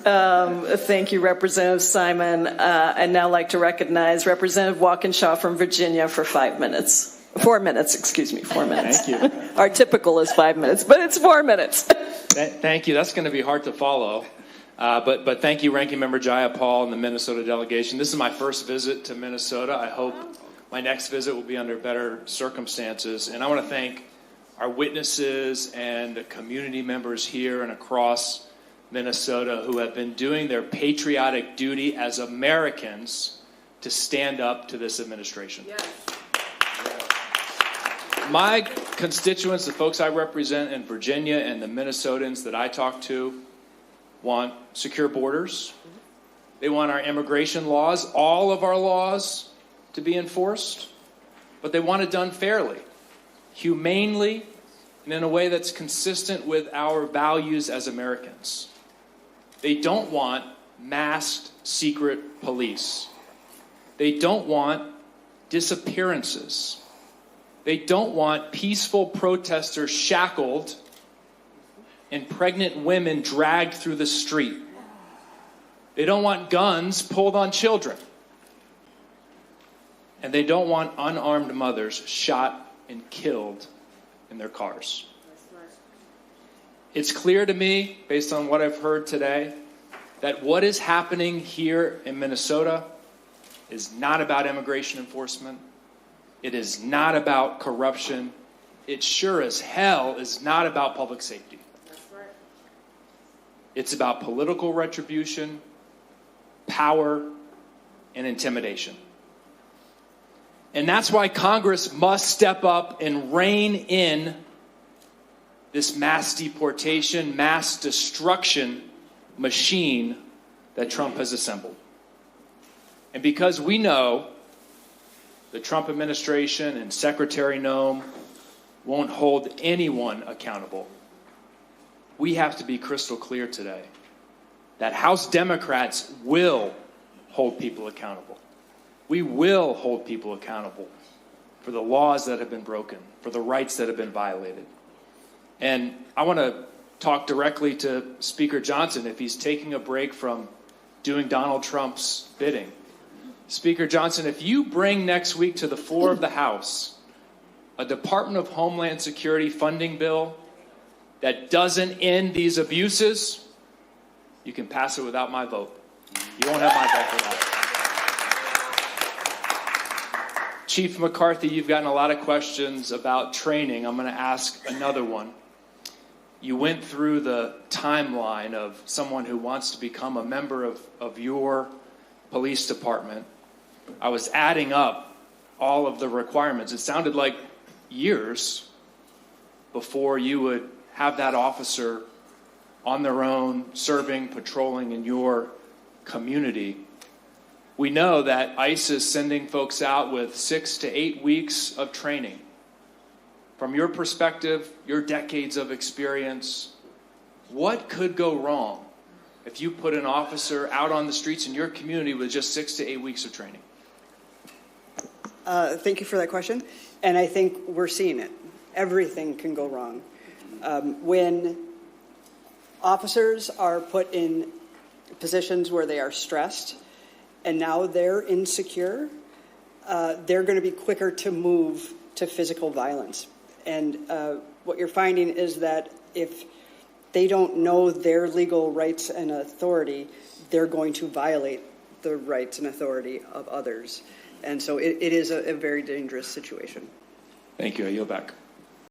Thank you, Representative Simon. I'd now like to recognize Representative Walkinshaw from Virginia for 4 minutes. 4 minutes. Thank you. Our typical is 5 minutes, but it's 4 minutes. Thank you. That's going to be hard to follow. But thank you, Ranking Member Jayapal and the Minnesota delegation. This is my first visit to Minnesota. I hope my next visit will be under better circumstances. And I want to thank our witnesses and the community members here and across Minnesota who have been doing their patriotic duty as Americans to stand up to this administration. Yes. My constituents, the folks I represent in Virginia and the Minnesotans that I talk to, want secure borders. They want our immigration laws, all of our laws, to be enforced. But they want it done fairly, humanely, and in a way that's consistent with our values as Americans. They don't want masked secret police. They don't want disappearances. They don't want peaceful protesters shackled and pregnant women dragged through the street. They don't want guns pulled on children. And they don't want unarmed mothers shot and killed in their cars. It's clear to me, based on what I've heard today, that what is happening here in Minnesota is not about immigration enforcement. It is not about corruption. It sure as hell is not about public safety. That's right. It's about political retribution, power, and intimidation. And that's why Congress must step up and rein in this mass deportation, mass destruction machine that Trump has assembled. And because we know the Trump administration and Secretary Noem won't hold anyone accountable, we have to be crystal clear today that House Democrats will hold people accountable. We will hold people accountable for the laws that have been broken, for the rights that have been violated. And I want to talk directly to Speaker Johnson if he's taking a break from doing Donald Trump's bidding. Speaker Johnson, if you bring next week to the floor of the House a Department of Homeland Security funding bill that doesn't end these abuses, you can pass it without my vote. You won't have my vote for that. Chief McCarthy, you've gotten a lot of questions about training. I'm going to ask another one. You went through the timeline of someone who wants to become a member of your police department. I was adding up all of the requirements. It sounded like years before you would have that officer on their own, serving, patrolling in your community. We know that ICE is sending folks out with 6 to 8 weeks of training. From your perspective, your decades of experience, what could go wrong if you put an officer out on the streets in your community with just 6 to 8 weeks of training? Thank you for that question. And I think we're seeing it. Everything can go wrong. When officers are put in positions where they are stressed and now they're insecure, they're going to be quicker to move to physical violence. And what you're finding is that if they don't know their legal rights and authority, they're going to violate the rights and authority of others. And so it is a very dangerous situation. Thank you. I yield back.